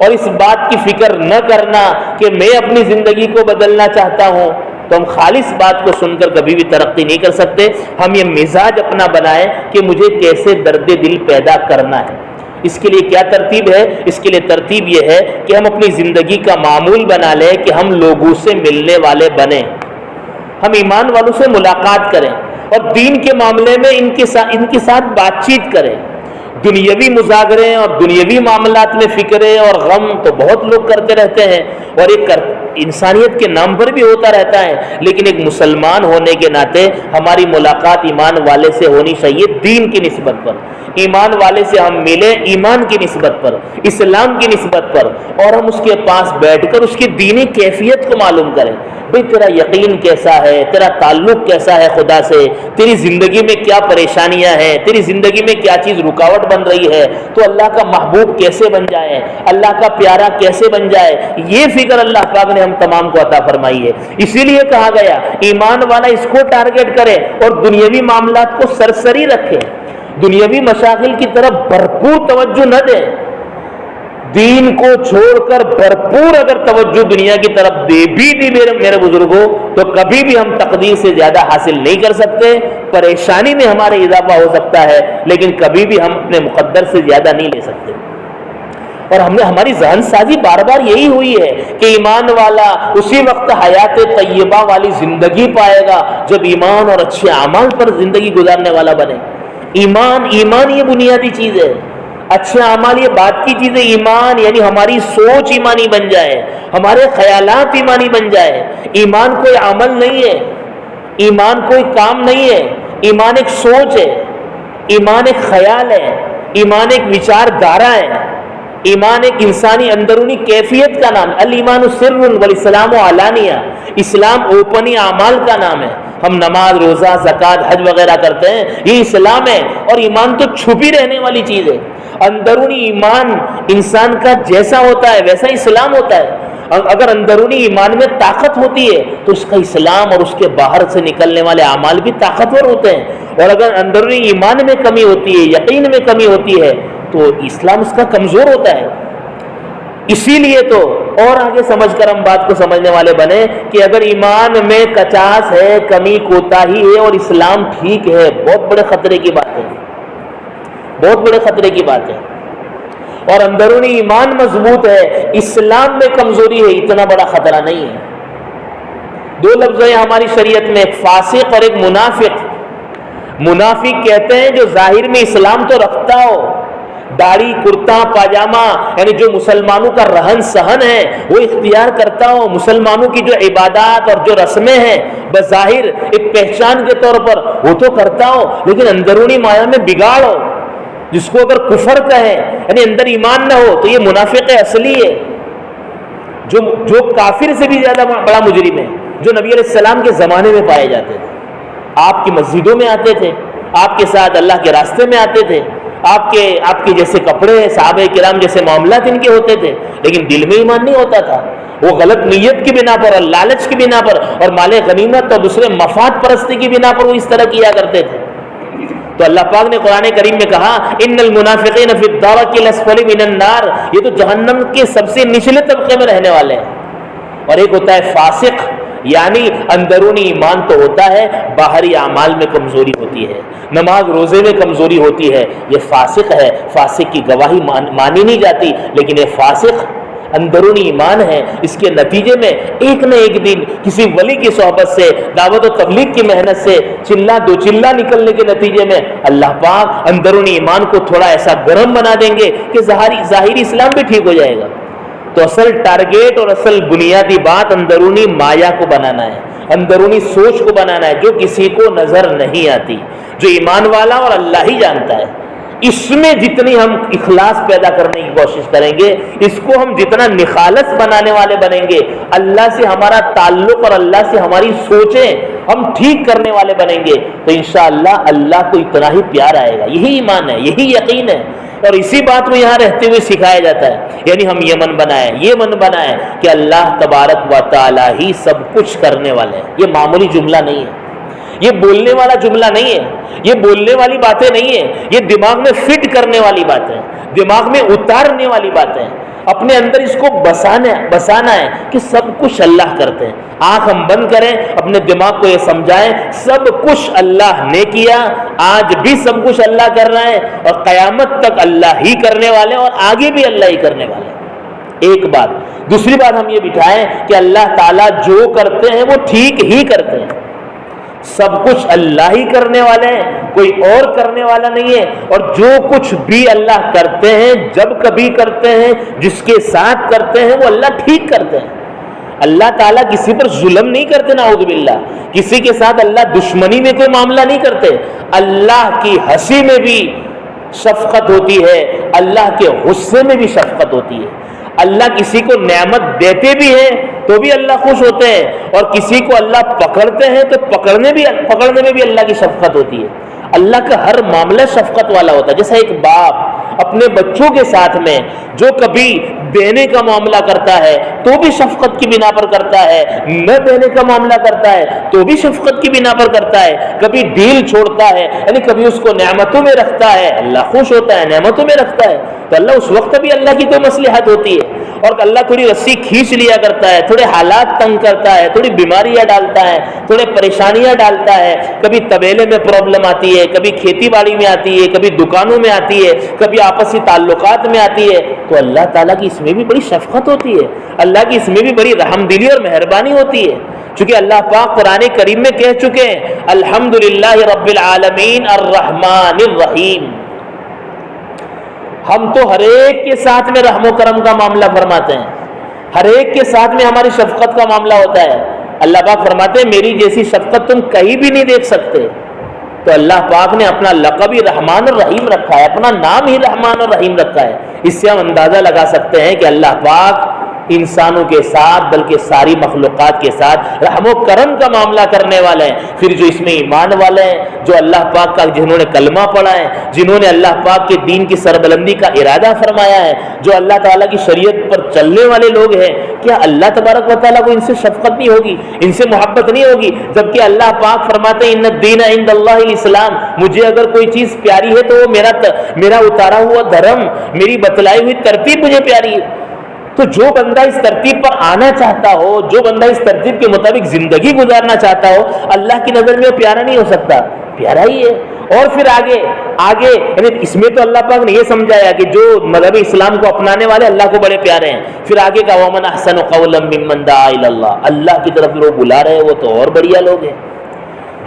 A: اور اس بات کی فکر نہ کرنا کہ میں اپنی زندگی کو بدلنا چاہتا ہوں، تو ہم خالص بات کو سن کر کبھی بھی ترقی نہیں کر سکتے۔ ہم یہ مزاج اپنا بنائیں کہ مجھے کیسے درد دل پیدا کرنا ہے۔ اس کے لیے کیا ترتیب ہے؟ اس کے لیے ترتیب یہ ہے کہ ہم اپنی زندگی کا معمول بنا لیں کہ ہم لوگوں سے ملنے والے بنیں، ہم ایمان والوں سے ملاقات کریں اور دین کے معاملے میں ان کے ساتھ بات چیت کریں۔ دنیاوی مذاکرے اور دنیاوی معاملات میں فکریں اور غم تو بہت لوگ کرتے رہتے ہیں، اور ایک انسانیت کے نام پر بھی ہوتا رہتا ہے، لیکن ایک مسلمان ہونے کے ناطے ہماری ملاقات ایمان والے سے ہونی چاہیے دین کی نسبت پر۔ ایمان والے سے ہم ملیں ایمان کی نسبت پر، اسلام کی نسبت پر، اور ہم اس کے پاس بیٹھ کر اس کی دینی کیفیت کو معلوم کریں۔ بھئی تیرا یقین کیسا ہے، تیرا تعلق کیسا ہے خدا سے، تیری زندگی میں کیا پریشانیاں ہیں، تیری زندگی میں کیا چیز رکاوٹ بن رہی ہے، تو اللہ کا محبوب کیسے بن جائے، اللہ کا پیارا کیسے بن جائے، یہ فکر اللہ پاک نے ہم تمام کو عطا فرمائی ہے۔ اسی لیے کہا گیا ایمان والا اس کو ٹارگٹ کرے اور دنیاوی معاملات کو سرسری رکھے، دنیاوی مشاغل کی طرف بھرپور توجہ نہ دے، دین کو چھوڑ کر بھرپور اگر توجہ دنیا کی طرف دے بھی دی میرے بزرگوں، تو کبھی بھی ہم تقدیر سے زیادہ حاصل نہیں کر سکتے۔ پریشانی میں ہمارا اضافہ ہو سکتا ہے، لیکن کبھی بھی ہم اپنے مقدر سے زیادہ نہیں لے سکتے۔ اور ہماری ذہن سازی بار بار یہی ہوئی ہے کہ ایمان والا اسی وقت حیات طیبہ والی زندگی پائے گا جب ایمان اور اچھے اعمال پر زندگی گزارنے والا بنے۔ ایمان یہ بنیادی چیز ہے، اچھے اعمال یہ بات کی چیز ہے۔ ایمان یعنی ہماری سوچ ایمانی بن جائے، ہمارے خیالات ایمانی بن جائے۔ ایمان کوئی عمل نہیں ہے، ایمان کوئی کام نہیں ہے، ایمان ایک سوچ ہے، ایمان ایک خیال ہے، ایمان ایک وچار دھارا ہے، ایمان ایک انسانی اندرونی کیفیت کا نام ہے۔ الایمان سر والاسلام علانیہ، اسلام اوپنی اعمال کا نام ہے۔ ہم نماز، روزہ، زکوٰۃ، حج وغیرہ کرتے ہیں، یہ اسلام ہے۔ اور ایمان تو چھپی رہنے والی چیز ہے۔ اندرونی ایمان انسان کا جیسا ہوتا ہے ویسا اسلام ہوتا ہے۔ اگر اندرونی ایمان میں طاقت ہوتی ہے تو اس کا اسلام اور اس کے باہر سے نکلنے والے اعمال بھی طاقتور ہوتے ہیں، اور اگر اندرونی ایمان میں کمی ہوتی ہے، یقین میں کمی ہوتی ہے، تو اسلام اس کا کمزور ہوتا ہے۔ اسی لیے تو اور آگے سمجھ کر ہم بات کو سمجھنے والے بنے کہ اگر ایمان میں کچاس ہے، کمی کوتاہی ہے اور اسلام ٹھیک ہے، بہت بڑے خطرے کی بات ہے، بہت بڑے خطرے کی بات ہے۔ اور اندرونی ایمان مضبوط ہے، اسلام میں کمزوری ہے، اتنا بڑا خطرہ نہیں ہے۔ دو لفظ ہیں ہماری شریعت میں، ایک فاسق اور ایک منافق۔ منافق کہتے ہیں جو ظاہر میں اسلام تو رکھتا ہو، داڑھی، کرتا، پاجامہ، یعنی جو مسلمانوں کا رہن سہن ہے وہ اختیار کرتا ہو، مسلمانوں کی جو عبادات اور جو رسمیں ہیں بظاہر ایک پہچان کے طور پر وہ تو کرتا ہو، لیکن اندرونی مایا میں بگاڑ ہو، جس کو اگر کفر کہیں، یعنی اندر ایمان نہ ہو، تو یہ منافق اصلی ہے، جو کافر سے بھی زیادہ بڑا مجرم ہے، جو نبی علیہ السلام کے زمانے میں پائے جاتے تھے۔ آپ کی مسجدوں میں آتے تھے، آپ کے ساتھ اللہ کے راستے میں آتے تھے، آپ کے جیسے کپڑے، صحابہ کرام جیسے معاملات ان کے ہوتے تھے، لیکن دل میں ایمان نہیں ہوتا تھا۔ وہ غلط نیت کی بنا پر اور لالچ کی بنا پر اور مال غنیمت اور دوسرے مفاد پرستی کی بنا پر وہ اس طرح کیا کرتے تھے۔ تو اللہ پاک نے قرآن کریم میں کہا ان المنافقین فی الدرک الاسفل من النار، یہ تو جہنم کے سب سے نچلے طبقے میں رہنے والے ہیں۔ اور ایک ہوتا ہے فاسق، یعنی اندرونی ایمان تو ہوتا ہے، باہری اعمال میں کمزوری ہوتی ہے، نماز روزے میں کمزوری ہوتی ہے، یہ فاسق ہے۔ فاسق کی گواہی مانی نہیں جاتی، لیکن یہ فاسق اندرونی ایمان ہے، اس کے نتیجے میں ایک نہ ایک دن کسی ولی کی صحبت سے، دعوت و تبلیغ کی محنت سے چلا دو چلا نکلنے کے نتیجے میں اللہ پاک اندرونی ایمان کو تھوڑا ایسا گرم بنا دیں گے کہ ظاہری اسلام بھی ٹھیک ہو جائے گا۔ تو اصل ٹارگیٹ اور اصل بنیادی بات اندرونی مایا کو بنانا ہے، اندرونی سوچ کو بنانا ہے، جو کسی کو نظر نہیں آتی، جو ایمان والا اور اللہ ہی جانتا ہے۔ اس میں جتنی ہم اخلاص پیدا کرنے کی کوشش کریں گے، اس کو ہم جتنا نخالص بنانے والے بنیں گے، اللہ سے ہمارا تعلق اور اللہ سے ہماری سوچیں ہم ٹھیک کرنے والے بنیں گے، تو انشاءاللہ اللہ کو اتنا ہی پیار آئے گا۔ یہی ایمان ہے، یہی یقین ہے، اور اسی بات میں یہاں رہتے ہوئے سکھایا جاتا ہے۔ یعنی ہم یہ من بنائیں کہ اللہ تبارک و تعالی ہی سب کچھ کرنے والے ہیں۔ یہ معمولی جملہ نہیں ہے، یہ بولنے والا جملہ نہیں ہے، یہ بولنے والی باتیں نہیں ہیں، یہ دماغ میں فٹ کرنے والی باتیں، دماغ میں اتارنے والی باتیں، اپنے اندر اس کو بسانا ہے کہ سب کچھ اللہ کرتے ہیں۔ آنکھ ہم بند کریں، اپنے دماغ کو یہ سمجھائیں سب کچھ اللہ نے کیا، آج بھی سب کچھ اللہ کر رہا ہے، اور قیامت تک اللہ ہی کرنے والے اور آگے بھی اللہ ہی کرنے والے۔ ایک بات۔ دوسری بات ہم یہ بٹھائیں کہ اللہ تعالیٰ جو کرتے ہیں وہ ٹھیک ہی کرتے ہیں، سب کچھ اللہ ہی کرنے والے ہیں، کوئی اور کرنے والا نہیں ہے، اور جو کچھ بھی اللہ کرتے ہیں، جب کبھی کرتے ہیں، جس کے ساتھ کرتے ہیں، وہ اللہ ٹھیک کرتے ہیں۔ اللہ تعالیٰ کسی پر ظلم نہیں کرتے، نعوذ باللہ، کسی کے ساتھ اللہ دشمنی میں کوئی معاملہ نہیں کرتے۔ اللہ کی ہنسی میں بھی شفقت ہوتی ہے، اللہ کے غصے میں بھی شفقت ہوتی ہے۔ اللہ کسی کو نعمت دیتے بھی ہیں تو بھی اللہ خوش ہوتے ہیں، اور کسی کو اللہ پکڑتے ہیں تو پکڑنے میں بھی اللہ کی شفقت ہوتی ہے۔ اللہ کا ہر معاملہ شفقت والا ہوتا ہے۔ جیسا ایک باپ اپنے بچوں کے ساتھ میں جو کبھی دینے کا معاملہ کرتا ہے تو بھی شفقت کی بنا پر کرتا ہے، نہ دینے کا معاملہ کرتا ہے تو بھی شفقت کی بنا پر کرتا ہے، کبھی ڈھیل چھوڑتا ہے، یعنی کبھی اس کو نعمتوں میں رکھتا ہے، اللہ خوش ہوتا ہے، نعمتوں میں رکھتا ہے، تو اللہ اس وقت بھی اللہ کی کوئی مصلحت ہوتی ہے، اور اللہ تھوڑی رسی کھینچ لیا کرتا ہے، تھوڑے حالات تنگ کرتا ہے، تھوڑی بیماریاں ڈالتا ہے، تھوڑے پریشانیاں ڈالتا ہے، کبھی طبیلے میں پرابلم آتی ہے، کبھی کھیتی باڑی میں آتی ہے، کبھی دکانوں میں آتی ہے، کبھی آپسی تعلقات میں آتی ہے، تو اللہ تعالیٰ کی اس میں بھی بڑی شفقت ہوتی ہے، اللہ کی اس میں بھی بڑی رحم دلی اور مہربانی ہوتی ہے۔ چونکہ اللہ پاک قرآن کریم میں کہہ چکے ہیں الحمدللہ رب العالمین الرحمن الرحیم، ہم تو ہر ایک کے ساتھ میں رحم و کرم کا معاملہ فرماتے ہیں، ہر ایک کے ساتھ میں ہماری شفقت کا معاملہ ہوتا ہے۔ اللہ پاک فرماتے ہیں میری جیسی شفقت تم کہیں بھی نہیں دیکھ سکتے، تو اللہ پاک نے اپنا لقب ہی رحمان الرحیم رکھا ہے، اپنا نام ہی رحمان الرحیم رکھا ہے۔ اس سے ہم اندازہ لگا سکتے ہیں کہ اللہ پاک انسانوں کے ساتھ بلکہ ساری مخلوقات کے ساتھ رحم و کرم کا معاملہ کرنے والے ہیں۔ پھر جو اس میں ایمان والے ہیں، جو اللہ پاک کا جنہوں نے کلمہ پڑھا ہے، جنہوں نے اللہ پاک کے دین کی سربلندی کا ارادہ فرمایا ہے، جو اللہ تعالیٰ کی شریعت پر چلنے والے لوگ ہیں، کیا اللہ تبارک و تعالیٰ کو ان سے شفقت نہیں ہوگی، ان سے محبت نہیں ہوگی؟ جبکہ اللہ پاک فرماتے ہیں ان الدین عند اللہ الاسلام، مجھے اگر کوئی چیز پیاری ہے تو وہ میرا اتارا ہوا دھرم، میری بتلائی ہوئی ترتیب مجھے پیاری ہے۔ تو جو بندہ اس ترتیب پر آنا چاہتا ہو، جو بندہ اس ترتیب کے مطابق زندگی گزارنا چاہتا ہو، اللہ کی نظر میں وہ پیارا نہیں ہو سکتا، پیارا ہی ہے۔ اور پھر آگے یعنی اس میں تو اللہ پاک نے یہ سمجھایا کہ جو مذہب اسلام کو اپنانے والے اللہ کو بڑے پیارے ہیں۔ پھر آگے کا ومن احسن قولا ممن دعا الی اللہ، اللہ کی طرف لوگ بلا رہے ہیں وہ تو اور بڑھیا لوگ ہیں۔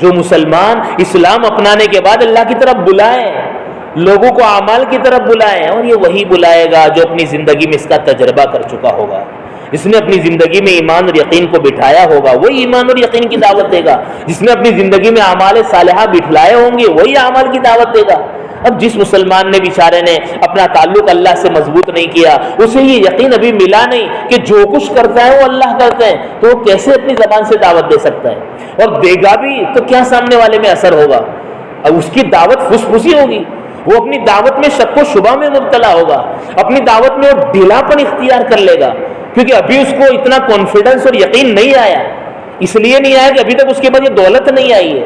A: جو مسلمان اسلام اپنانے کے بعد اللہ کی طرف بلائیں، لوگوں کو اعمال کی طرف بلائیں، اور یہ وہی بلائے گا جو اپنی زندگی میں اس کا تجربہ کر چکا ہوگا، جس نے اپنی زندگی میں ایمان اور یقین کو بٹھایا ہوگا وہی ایمان اور یقین کی دعوت دے گا، جس نے اپنی زندگی میں اعمال صالحہ بٹھلائے ہوں گے وہی اعمال کی دعوت دے گا۔ اب جس مسلمان نے بیچارے نے اپنا تعلق اللہ سے مضبوط نہیں کیا، اسے یہ یقین ابھی ملا نہیں کہ جو کچھ کرتا ہے وہ اللہ کرتے ہیں، تو وہ کیسے اپنی زبان سے دعوت دے سکتا ہے؟ اور دے گا بھی تو کیا سامنے والے میں اثر ہوگا؟ اب اس کی دعوت پھس پھسی ہوگی، وہ اپنی دعوت میں شک و شبہ میں مبتلا ہوگا، اپنی دعوت میں وہ ڈھیلا پن اختیار کر لے گا، کیونکہ ابھی اس کو اتنا کانفیڈنس اور یقین نہیں آیا۔ اس لیے نہیں آیا کہ ابھی تک اس کے پاس یہ دولت نہیں آئی ہے۔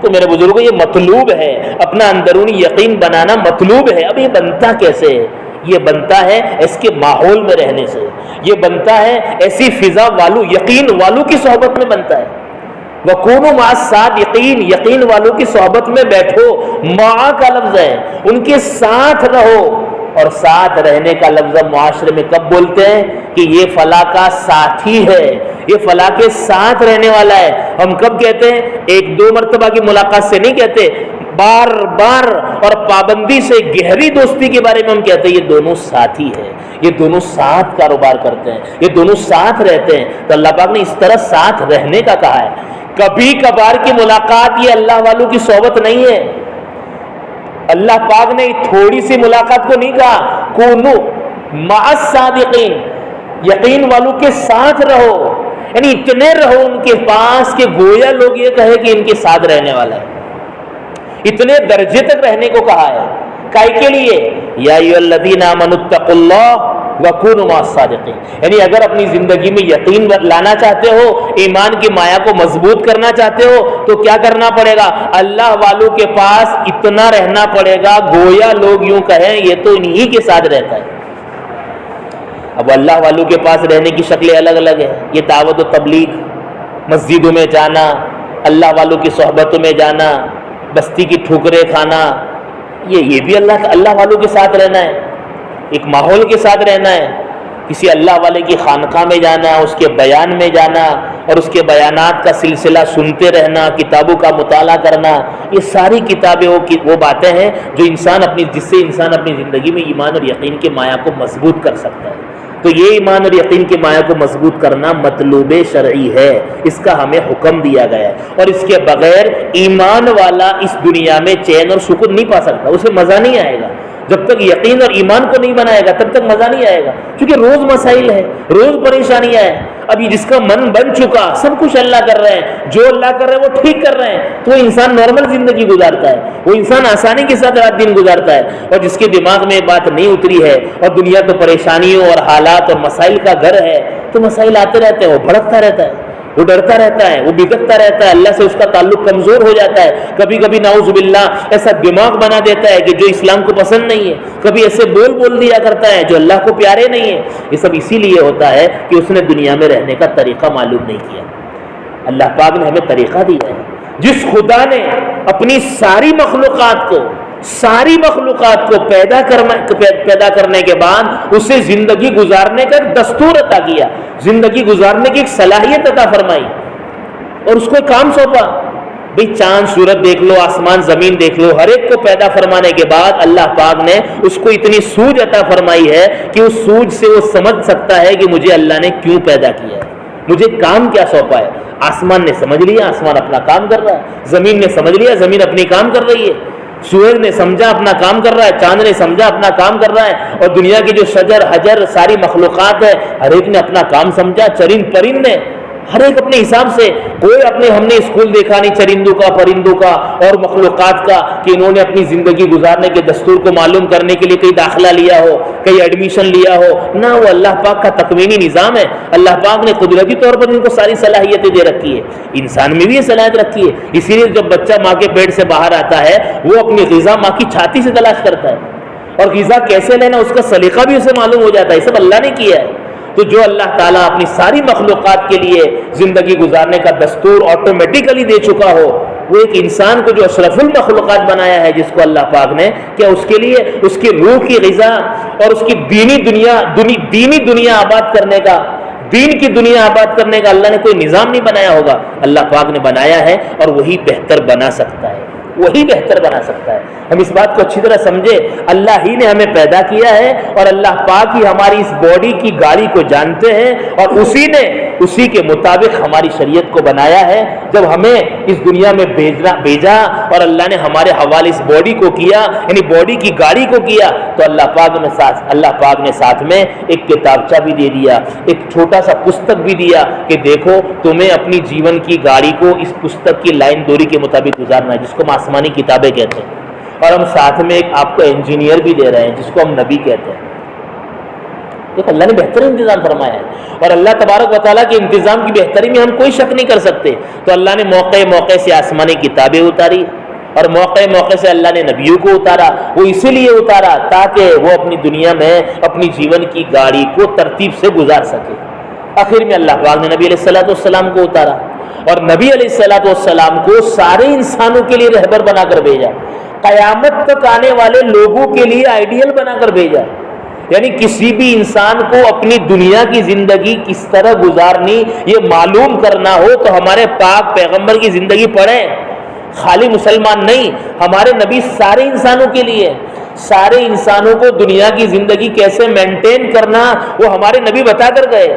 A: تو میرے بزرگوں یہ مطلوب ہے، اپنا اندرونی یقین بنانا مطلوب ہے۔ اب یہ بنتا کیسے ہے؟ یہ بنتا ہے اس کے ماحول میں رہنے سے، یہ بنتا ہے ایسی فضا والوں یقین والوں کی صحبت میں بنتا ہے۔ وَكُونُوا مَعَ الصَّادِقِينَ، یقین والوں کی صحبت میں بیٹھو، مع کا لفظ ہے، ان کے ساتھ رہو۔ اور ساتھ رہنے کا لفظ معاشرے میں کب بولتے ہیں کہ یہ فلاں کا ساتھی ہے، یہ فلاں کے ساتھ رہنے والا ہے۔ ہم کب کہتے ہیں؟ ایک دو مرتبہ کی ملاقات سے نہیں کہتے، بار بار اور پابندی سے گہری دوستی کے بارے میں ہم کہتے ہیں یہ دونوں ساتھی ہیں، یہ دونوں ساتھ کاروبار کرتے ہیں، یہ دونوں ساتھ رہتے ہیں۔ تو اللہ پاک نے اس طرح ساتھ رہنے کا کہا ہے۔ کبھی کبھار کی ملاقات یہ اللہ والوں کی صحبت نہیں ہے۔ اللہ پاک نے تھوڑی سی ملاقات کو نہیں کہا، کونوا مع الصادقین، یقین والوں کے ساتھ رہو، یعنی اتنے رہو ان کے پاس کہ گویا لوگ یہ کہے کہ ان کے ساتھ رہنے والا ہے۔ اتنے درجے تک رہنے کو کہا ہے، کائے کے لیے؟ یا ایھا الذین آمنوا اتقوا اللہ وَكُونُوا مَعَ الصَّادِقِينَ، یعنی اگر اپنی زندگی میں یقین لانا چاہتے ہو، ایمان کی مایا کو مضبوط کرنا چاہتے ہو، تو کیا کرنا پڑے گا؟ اللہ والوں کے پاس اتنا رہنا پڑے گا گویا لوگ یوں کہیں یہ تو انہی کے ساتھ رہتا ہے۔ اب اللہ والوں کے پاس رہنے کی شکلیں الگ الگ ہیں۔ یہ دعوت و تبلیغ، مسجدوں میں جانا، اللہ والوں کی صحبتوں میں جانا، بستی کی ٹھوکریں کھانا، یہ بھی اللہ والوں کے ساتھ رہنا ہے، ایک ماحول کے ساتھ رہنا ہے۔ کسی اللہ والے کی خانقاہ میں جانا، اس کے بیان میں جانا اور اس کے بیانات کا سلسلہ سنتے رہنا، کتابوں کا مطالعہ کرنا، یہ ساری کتابیں وہ باتیں ہیں جو جس سے انسان اپنی زندگی میں ایمان اور یقین کے مایا کو مضبوط کر سکتا ہے۔ تو یہ ایمان اور یقین کے مایا کو مضبوط کرنا مطلوب شرعی ہے، اس کا ہمیں حکم دیا گیا ہے، اور اس کے بغیر ایمان والا اس دنیا میں چین اور سکون نہیں پا سکتا، اسے مزہ نہیں آئے گا۔ جب تک یقین اور ایمان کو نہیں بنائے گا تب تک مزہ نہیں آئے گا، کیونکہ روز مسائل ہے، روز پریشانیاں ہیں۔ اب یہ جس کا من بن چکا، سب کچھ اللہ کر رہے ہیں، جو اللہ کر رہے ہیں وہ ٹھیک کر رہے ہیں، تو وہ انسان نارمل زندگی گزارتا ہے، وہ انسان آسانی کے ساتھ رات دن گزارتا ہے۔ اور جس کے دماغ میں بات نہیں اتری ہے اور دنیا تو پریشانیوں اور حالات اور مسائل کا گھر ہے، تو مسائل آتے رہتے ہیں، وہ بھڑکتا رہتا ہے، وہ ڈرتا رہتا ہے، وہ بگڑتا رہتا ہے، اللہ سے اس کا تعلق کمزور ہو جاتا ہے۔ کبھی کبھی نعوذ باللہ ایسا دماغ بنا دیتا ہے کہ جو اسلام کو پسند نہیں ہے، کبھی ایسے بول دیا کرتا ہے جو اللہ کو پیارے نہیں ہے۔ یہ سب اسی لیے ہوتا ہے کہ اس نے دنیا میں رہنے کا طریقہ معلوم نہیں کیا۔ اللہ پاک نے ہمیں طریقہ دیا ہے۔ جس خدا نے اپنی ساری مخلوقات کو پیدا کرنے کے بعد اسے زندگی گزارنے کا ایک دستور عطا کیا، زندگی گزارنے کی ایک صلاحیت عطا فرمائی، اور اس کو ایک کام سونپا، بھئی چاند سورج دیکھ لو، آسمان زمین دیکھ لو، ہر ایک کو پیدا فرمانے کے بعد اللہ پاک نے اس کو اتنی سوجھ عطا فرمائی ہے کہ اس سوجھ سے وہ سمجھ سکتا ہے کہ مجھے اللہ نے کیوں پیدا کیا ہے، مجھے کام کیا سونپا ہے؟ آسمان نے سمجھ لیا آسمان اپنا کام کر رہا ہے، زمین نے سمجھ لیا زمین اپنی کام کر رہی ہے، سورج نے سمجھا اپنا کام کر رہا ہے، چاند نے سمجھا اپنا کام کر رہا ہے، اور دنیا کی جو شجر حجر ساری مخلوقات ہے ہر ایک نے اپنا کام سمجھا، چرند پرند نے ہر ایک اپنے حساب سے، کوئی اپنے ہم نے اسکول دیکھا نہیں چرندوں کا پرندوں کا اور مخلوقات کا کہ انہوں نے اپنی زندگی گزارنے کے دستور کو معلوم کرنے کے لیے کہیں داخلہ لیا ہو، کہیں ایڈمیشن لیا ہو، نہ، وہ اللہ پاک کا تکوینی نظام ہے۔ اللہ پاک نے قدرتی طور پر ان کو ساری صلاحیتیں دے رکھی ہے، انسان میں بھی یہ صلاحیت رکھی ہے، اسی لیے جب بچہ ماں کے پیٹ سے باہر آتا ہے وہ اپنی غذا ماں کی چھاتی سے تلاش کرتا ہے، اور غذا کیسے لینا اس کا سلیقہ بھی اسے معلوم ہو جاتا ہے، یہ سب اللہ نے کیا ہے۔ تو جو اللہ تعالیٰ اپنی ساری مخلوقات کے لیے زندگی گزارنے کا دستور آٹومیٹیکلی دے چکا ہو، وہ ایک انسان کو جو اشرف المخلوقات بنایا ہے جس کو اللہ پاک نے، کیا اس کے لیے اس کی روح کی غذا اور اس کی دینی دنیا آباد کرنے کا، دین کی دنیا آباد کرنے کا اللہ نے کوئی نظام نہیں بنایا ہوگا؟ اللہ پاک نے بنایا ہے، اور وہی بہتر بنا سکتا ہے، وہی بہتر بنا سکتا ہے۔ ہم اس بات کو اچھی طرح سمجھے، اللہ ہی نے ہمیں پیدا کیا ہے، اور اللہ پاک ہی ہماری اس باڈی کی گاڑی کو جانتے ہیں، اور اسی کے مطابق ہماری شریعت کو بنایا ہے۔ جب ہمیں اس دنیا میں بھیجا اور اللہ نے ہمارے حوالے اس باڈی کو کیا، یعنی باڈی کی گاڑی کو کیا، تو اللہ پاک نے ساتھ میں ایک کتابچہ بھی دے دیا، ایک چھوٹا سا پستک بھی دیا کہ دیکھو تمہیں اپنی جیون کی گاڑی کو اس پستک کی لائن دوری کے مطابق گزارنا ہے، جس کو ہم آسمانی کتابیں کہتے ہیں، اور ہم ساتھ میں ایک آپ کو انجینئر بھی دے رہے ہیں جس کو ہم نبی کہتے ہیں۔ دیکھ، اللہ نے بہتر انتظام فرمایا ہے، اور اللہ تبارک و تعالیٰ کے انتظام کی بہتری میں ہم کوئی شک نہیں کر سکتے۔ تو اللہ نے موقع سے آسمانی کتابیں اتاری، اور موقع سے اللہ نے نبیوں کو اتارا۔ وہ اسی لیے اتارا تاکہ وہ اپنی دنیا میں اپنی جیون کی گاڑی کو ترتیب سے گزار سکے۔ آخر میں اللہ پاک نے نبی علیہ السلام کو اتارا، اور نبی علیہ السلام کو سارے انسانوں کے لیے رہبر بنا کر بھیجا، قیامت تک آنے والے لوگوں کے لیے آئیڈیل بنا کر بھیجا۔ یعنی کسی بھی انسان کو اپنی دنیا کی زندگی کس طرح گزارنی یہ معلوم کرنا ہو تو ہمارے پاک پیغمبر کی زندگی پڑھیں۔ خالی مسلمان نہیں، ہمارے نبی سارے انسانوں کے لیے، سارے انسانوں کو دنیا کی زندگی کیسے مینٹین کرنا وہ ہمارے نبی بتا کر گئے۔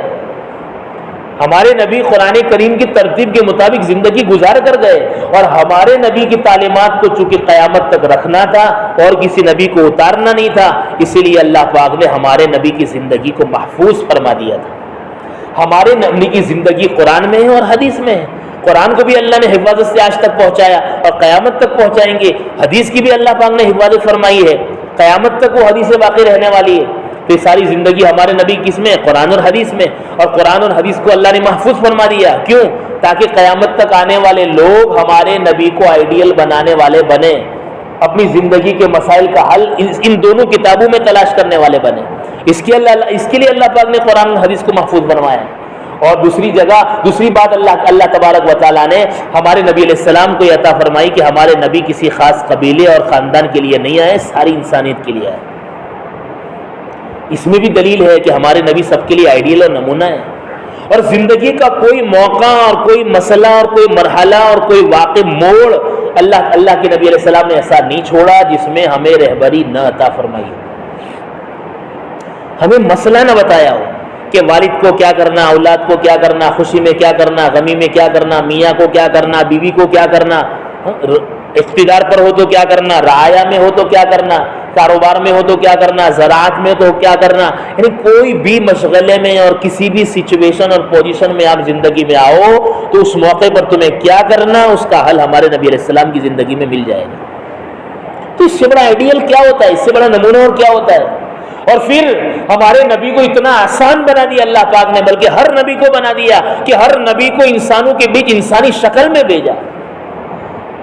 A: ہمارے نبی قرآن کریم کی ترتیب کے مطابق زندگی گزار کر گئے، اور ہمارے نبی کی تعلیمات کو چونکہ قیامت تک رکھنا تھا اور کسی نبی کو اتارنا نہیں تھا، اسی لیے اللہ پاک نے ہمارے نبی کی زندگی کو محفوظ فرما دیا تھا۔ ہمارے نبی کی زندگی قرآن میں ہے اور حدیث میں ہے۔ قرآن کو بھی اللہ نے حفاظت سے آج تک پہنچایا اور قیامت تک پہنچائیں گے۔ حدیث کی بھی اللہ پاک نے حفاظت فرمائی ہے، قیامت تک وہ حدیث باقی رہنے والی ہے۔ تو ساری زندگی ہمارے نبی کس میں؟ قرآن اور حدیث میں، اور قرآن اور حدیث کو اللہ نے محفوظ فرما دیا۔ کیوں؟ تاکہ قیامت تک آنے والے لوگ ہمارے نبی کو آئیڈیل بنانے والے بنے، اپنی زندگی کے مسائل کا حل ان دونوں کتابوں میں تلاش کرنے والے بنے۔ اس کے لیے اللہ پاک نے قرآن اور حدیث کو محفوظ بنوایا ہے۔ اور دوسری بات اللہ تبارک و تعالیٰ نے ہمارے نبی علیہ السلام کو یہ عطا فرمائی کہ ہمارے نبی کسی خاص قبیلے اور خاندان کے لیے نہیں آئے، ساری انسانیت کے لیے آئے۔ اس میں بھی دلیل ہے کہ ہمارے نبی سب کے لیے آئیڈیل اور نمونہ ہے، اور زندگی کا کوئی موقع اور کوئی مسئلہ اور کوئی مرحلہ اور کوئی واقع موڑ اللہ کے نبی علیہ السلام نے ایسا نہیں چھوڑا جس میں ہمیں رہبری نہ عطا فرمائی، ہمیں مسئلہ نہ بتایا ہو کہ والد کو کیا کرنا، اولاد کو کیا کرنا، خوشی میں کیا کرنا، غمی میں کیا کرنا، میاں کو کیا کرنا، بیوی کو کیا کرنا، اقتدار پر ہو تو کیا کرنا، رعایا میں ہو تو کیا کرنا، کاروبار میں ہو تو کیا کرنا، زراعت میں تو کیا کرنا۔ یعنی کوئی بھی مشغلے میں اور کسی بھی سچویشن اور پوزیشن میں آپ زندگی میں آؤ تو اس موقع پر تمہیں کیا کرنا، اس کا حل ہمارے نبی علیہ السلام کی زندگی میں مل جائے گا۔ تو اس سے بڑا آئیڈیل کیا ہوتا ہے، اس سے بڑا نمونہ اور کیا ہوتا ہے؟ اور پھر ہمارے نبی کو اتنا آسان بنا دیا اللہ پاک نے، بلکہ ہر نبی کو بنا دیا کہ ہر نبی کو انسانوں کے بیچ انسانی شکل میں بھیجا،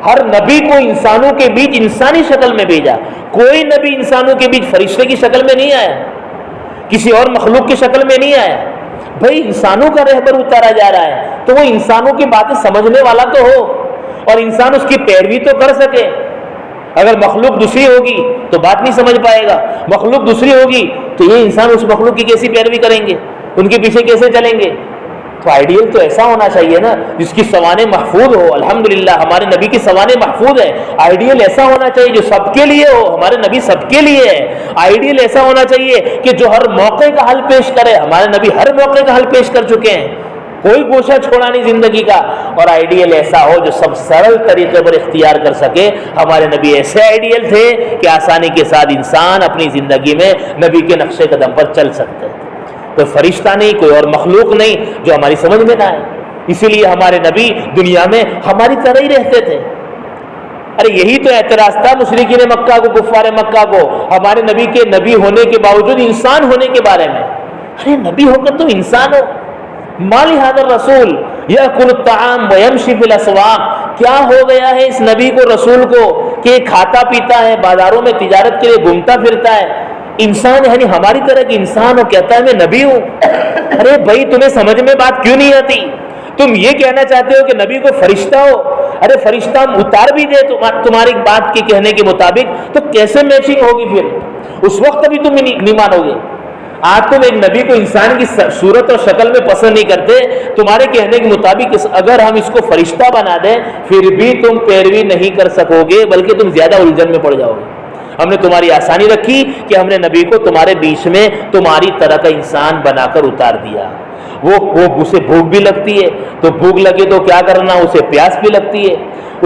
A: ہر نبی کو انسانوں کے بیچ انسانی شکل میں بھیجا۔ کوئی نبی انسانوں کے بیچ فرشتے کی شکل میں نہیں آیا، کسی اور مخلوق کی شکل میں نہیں آیا۔ بھائی انسانوں کا رہبر اتارا جا رہا ہے تو وہ انسانوں کی باتیں سمجھنے والا تو ہو، اور انسان اس کی پیروی تو کر سکے۔ اگر مخلوق دوسری ہوگی تو بات نہیں سمجھ پائے گا، مخلوق دوسری ہوگی تو یہ انسان اس مخلوق کی کیسی پیروی کریں گے، ان کے پیچھے کیسے چلیں گے؟ تو آئیڈیل تو ایسا ہونا چاہیے نا جس کی سوانح محفوظ ہو۔ الحمدللہ ہمارے نبی کی سوانح محفوظ ہے۔ آئیڈیل ایسا ہونا چاہیے جو سب کے لیے ہو، ہمارے نبی سب کے لیے ہے۔ آئیڈیل ایسا ہونا چاہیے کہ جو ہر موقع کا حل پیش کرے، ہمارے نبی ہر موقع کا حل پیش کر چکے ہیں۔ کوئی گوشہ چھوڑا نہیں زندگی کا، اور آئیڈیل ایسا ہو جو سب سرل طریقے پر اختیار کر سکے۔ ہمارے نبی ایسے آئیڈیل تھے کہ آسانی کے ساتھ انسان اپنی زندگی میں نبی کے نقش قدم پر چل سکتے، کوئی فرشتہ نہیں، کوئی اور مخلوق نہیں جو ہماری سمجھ میں نہ آئے۔ اسی لیے ہمارے نبی دنیا میں ہماری طرح ہی رہتے تھے۔ ارے یہی تو اعتراض تھا مشرکین مکہ کو، کفار مکہ کو، ہمارے نبی کے نبی ہونے کے باوجود انسان ہونے کے بارے میں۔ ارے نبی ہو کر تم انسان ہو، ما لہذا الرسول یأکل الطعام ویمشی فی الاسواق، کیا ہو گیا ہے اس نبی کو، رسول کو، کہ کھاتا پیتا ہے، بازاروں میں تجارت کے لیے گھومتا پھرتا ہے، انسان یعنی ہماری طرح کی انسان ہو، کہتا ہے میں نبی ہوں۔ ارے بھائی تمہیں سمجھ میں بات کیوں نہیں آتی؟ تم یہ کہنا چاہتے ہو کہ نبی کو فرشتہ ہو؟ ارے فرشتہ اتار بھی دے تمہاری بات کے کہنے کے مطابق تو کیسے میچنگ ہوگی؟ پھر اس وقت بھی تم نہیں مانو گے۔ آج تم ایک نبی کو انسان کی صورت اور شکل میں پسند نہیں کرتے، تمہارے کہنے کے مطابق اگر ہم اس کو فرشتہ بنا دیں پھر بھی تم پیروی نہیں کر سکو گے، بلکہ تم زیادہ الجھن میں پڑ جاؤ گے۔ ہم نے تمہاری آسانی رکھی کہ ہم نے نبی کو تمہارے بیچ میں تمہاری طرح کا انسان بنا کر اتار دیا۔ وہ اسے بھوک بھی لگتی ہے، تو بھوک لگے تو کیا کرنا، اسے پیاس بھی لگتی ہے،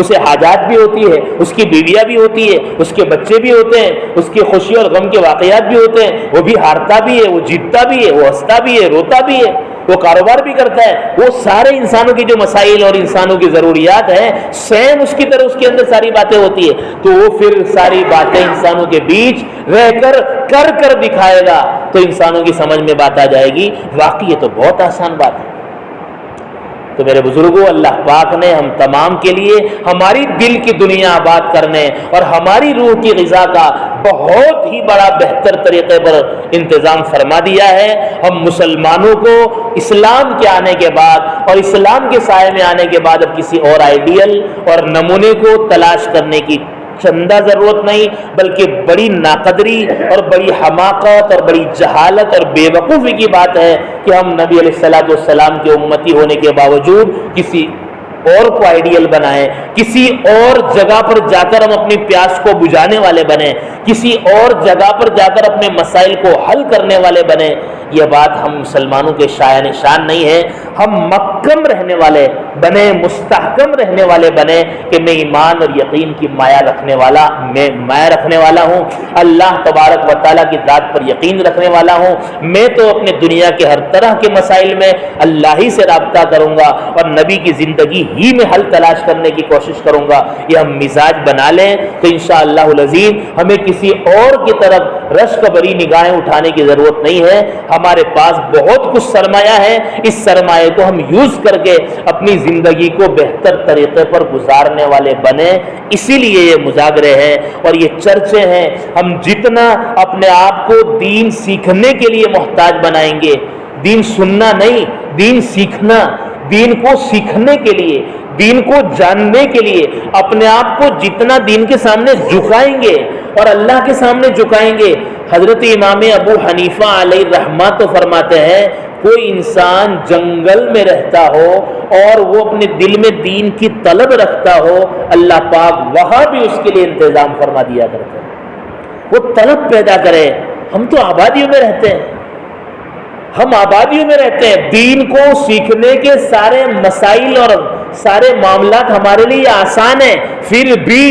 A: اسے حاجات بھی ہوتی ہے، اس کی بیویاں بھی ہوتی ہے، اس کے بچے بھی ہوتے ہیں، اس کی خوشی اور غم کے واقعات بھی ہوتے ہیں، وہ بھی ہارتا بھی ہے، وہ جیتتا بھی ہے، وہ ہنستا بھی ہے، روتا بھی ہے، وہ کاروبار بھی کرتا ہے۔ وہ سارے انسانوں کی جو مسائل اور انسانوں کی ضروریات ہیں، سیم اس کی طرح اس کے اندر ساری باتیں ہوتی ہے، تو وہ پھر ساری باتیں انسانوں کے بیچ رہ کر دکھائے گا، تو انسانوں کی سمجھ میں بات آ جائے گی، واقعی یہ تو بہت آسان بات ہے۔ تو میرے بزرگوں، اللہ پاک نے ہم تمام کے لیے ہماری دل کی دنیا آباد کرنے اور ہماری روح کی غذا کا بہت ہی بڑا بہتر طریقے پر انتظام فرما دیا ہے۔ ہم مسلمانوں کو اسلام کے آنے کے بعد اور اسلام کے سائے میں آنے کے بعد اب کسی اور آئیڈیل اور نمونے کو تلاش کرنے کی چندہ ضرورت نہیں، بلکہ بڑی ناقدری اور بڑی حماقت اور بڑی جہالت اور بے وقوفی کی بات ہے کہ ہم نبی علیہ السلام کے امتی ہونے کے باوجود کسی اور کو آئیڈیل بنائیں، کسی اور جگہ پر جا کر ہم اپنی پیاس کو بجھانے والے بنیں، کسی اور جگہ پر جا کر اپنے مسائل کو حل کرنے والے بنیں۔ یہ بات ہم مسلمانوں کے شایان شان نہیں ہے۔ ہم محکم رہنے والے بنے، مستحکم رہنے والے بنے کہ میں ایمان اور یقین کی مایا رکھنے والا ہوں، اللہ تبارک و تعالیٰ کی ذات پر یقین رکھنے والا ہوں۔ میں تو اپنے دنیا کے ہر طرح کے مسائل میں اللہ ہی سے رابطہ کروں گا اور نبی کی زندگی ہی میں حل تلاش کرنے کی کوشش کروں گا۔ یہ ہم مزاج بنا لیں تو انشاءاللہ العزیز ہمیں کسی اور کی طرف رشک بری نگاہیں اٹھانے کی ضرورت نہیں ہے۔ ہمارے پاس بہت کچھ سرمایہ ہے، اس سرمایہ کو ہم یوز کر کے اپنی زندگی کو بہتر طریقے پر گزارنے والے بنے۔ اسی لیے یہ مذاکرے ہیں اور یہ چرچے ہیں۔ ہم جتنا اپنے آپ کو دین سیکھنے کے لیے محتاج بنائیں گے، دین سننا نہیں، دین سیکھنا، دین کو سیکھنے کے لیے، دین کو جاننے کے لیے اپنے آپ کو جتنا دین کے سامنے جھکائیں گے اور اللہ کے سامنے جھکائیں گے۔ حضرت امام ابو حنیفہ علیہ رحمہ تو فرماتے ہیں، کوئی انسان جنگل میں رہتا ہو اور وہ اپنے دل میں دین کی طلب رکھتا ہو، اللہ پاک وہاں بھی اس کے لیے انتظام فرما دیا کرتے ہیں، وہ طلب پیدا کرے۔ ہم تو آبادیوں میں رہتے ہیں، ہم آبادیوں میں رہتے ہیں، دین کو سیکھنے کے سارے مسائل اور سارے معاملات ہمارے لیے آسان ہیں، پھر بھی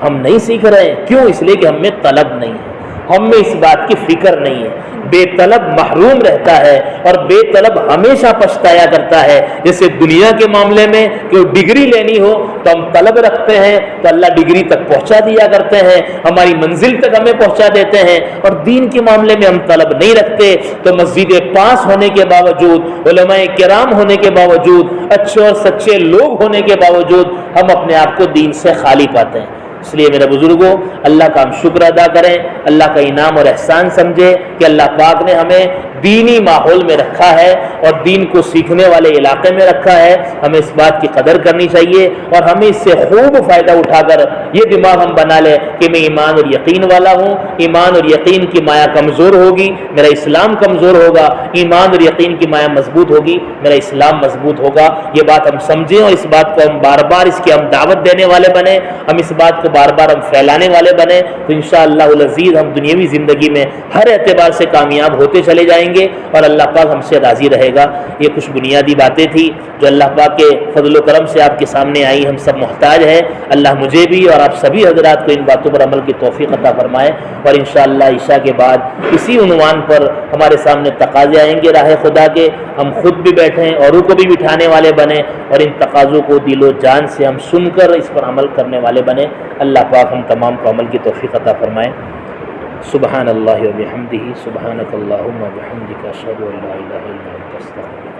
A: ہم نہیں سیکھ رہے ہیں۔ کیوں؟ اس لیے کہ ہم میں طلب نہیں ہے، ہم میں اس بات کی فکر نہیں ہے۔ بے طلب محروم رہتا ہے اور بے طلب ہمیشہ پچھتایا کرتا ہے۔ جیسے دنیا کے معاملے میں کہ ڈگری لینی ہو تو ہم طلب رکھتے ہیں تو اللہ ڈگری تک پہنچا دیا کرتے ہیں، ہماری منزل تک ہمیں پہنچا دیتے ہیں، اور دین کے معاملے میں ہم طلب نہیں رکھتے تو مسجد پاس ہونے کے باوجود، علماء کرام ہونے کے باوجود، اچھے اور سچے لوگ ہونے کے باوجود ہم اپنے آپ کو دین سے خالی پاتے ہیں۔ اس لیے میرے بزرگوں، اللہ کا ہم شکر ادا کریں، اللہ کا انعام اور احسان سمجھے کہ اللہ پاک نے ہمیں دینی ماحول میں رکھا ہے اور دین کو سیکھنے والے علاقے میں رکھا ہے۔ ہمیں اس بات کی قدر کرنی چاہیے اور ہمیں اس سے خوب فائدہ اٹھا کر یہ دماغ ہم بنا لیں کہ میں ایمان اور یقین والا ہوں، ایمان اور یقین کی مایا کمزور ہوگی، میرا اسلام کمزور ہوگا، ایمان اور یقین کی مایا مضبوط ہوگی، میرا اسلام مضبوط ہوگا۔ یہ بات ہم سمجھیں اور اس بات کو ہم بار بار اس کی ہم دعوت دینے والے بنیں۔ ہم اس بات کو بار بار ہم پھیلانے والے بنیں تو انشاءاللہ العزیز ہم دنیاوی زندگی میں ہر اعتبار سے کامیاب ہوتے چلے جائیں گے اور اللہ پاک ہم سے راضی رہے گا۔ یہ کچھ بنیادی باتیں تھیں جو اللہ پاک کے فضل و کرم سے آپ کے سامنے آئی۔ ہم سب محتاج ہیں، اللہ مجھے بھی اور آپ سبھی حضرات کو ان باتوں پر عمل کی توفیق عطا فرمائے، اور انشاءاللہ عشاء کے بعد اسی عنوان پر ہمارے سامنے تقاضے آئیں گے راہ خدا کے، ہم خود بھی بیٹھیں اوروں کو بھی بٹھانے والے بنیں اور ان تقاضوں کو دل و جان سے ہم سن کر اس پر عمل کرنے والے بنیں۔ اللہ پاک ہم تمام کو عمل کی توفیق عطا فرمائے۔ سبحان اللہ و بحمدہ، سبحانک اللہم و بحمدک، اشہد ان لا الہ الا انت، استغفرک۔